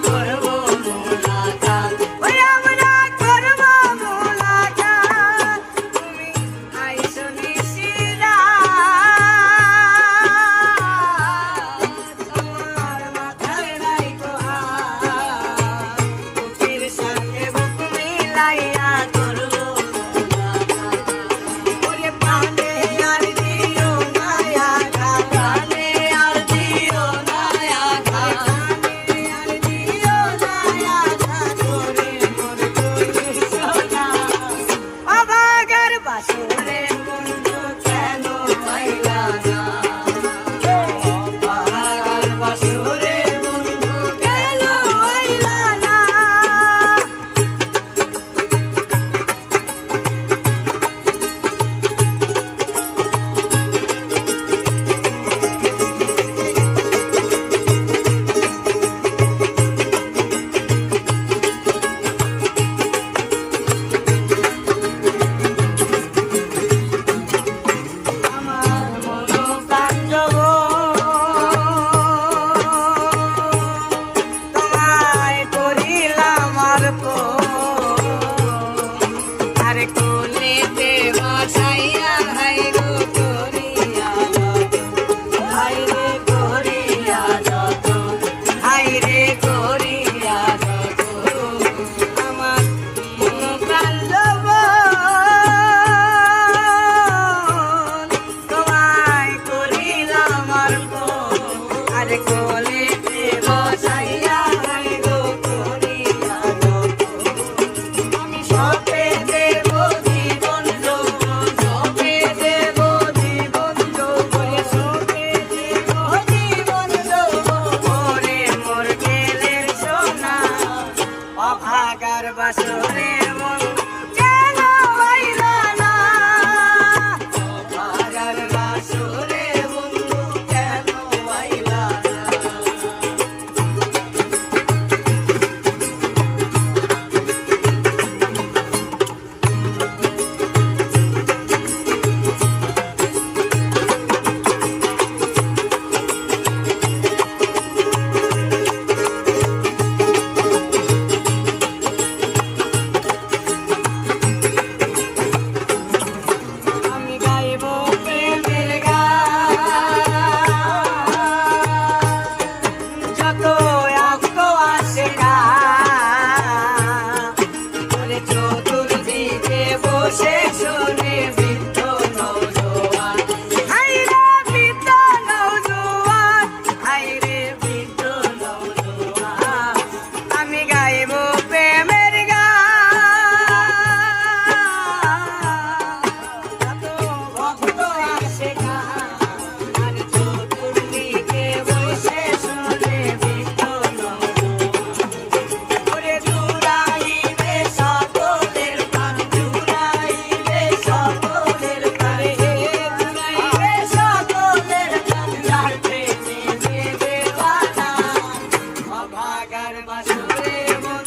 করবো মোলাকাত, ওই আমরা করবো মোলাকাত, তুমি আইসো নিশিরাত, তোমার মাথায় রাইখো হাত, বুকের সাথে বুক মিলাইয়া করবো মোলাকাত, ওরে প্রাণে আর দিও না আঘাত, প্রাণে আর দিও না আঘাত, প্রাণে আর দিও না আঘাত, ওরে মোর কলির সোনা, অভাগার বাসরে বন্ধু কেন পাইলা না, অভাগার বাসরে বন্ধু কেন পাইলা না। আমার মনোপ্রাণ তোমায় করিলাম অর্পণ, আর কোলেতে বসাইয়া হাই গো করিয়া যতন, হাই রে করিয়া যতন, হাই রে করিয়া যতন, আমার মনোপ্রাণ তোমায় করিলাম অর্পণ, আর কোলেতে বসাইয়া হাই গো করিয়া যতন, আমি সপে দেব জীবন যৌবন, সপে দেব জীবন যৌবন, সপে দেব জীবন যৌবন, ওরে মোর গেলের সোনা, অভাগার বাসরে মন কেন আইলা না, অভাগার বাসরে বন্ধু কেন আইলা না। আমি গাইব প্রেমের গান, যত অঙ্গ আসে গান, ওরে চতুর্দিকে বসে শোনে বৃদ্ধ নৌজোয়ান, হাই রে বৃদ্ধ নৌজোয়ান, হাই রে বৃদ্ধ নৌজোয়ান, আমি গাইব প্রেমের গান, ভক্ত আসে গান, আর চতুর্দিকে বসে শোনে বৃদ্ধ নৌজোয়ান, ওরে জুড়াইবে সকলের প্রাণ, জুড়াইবে সকলের প্রাণ, জুড়াইবে সকলের প্রাণ, যার প্রেমে যে দেওয়ানা, অভাগার বাসরে মন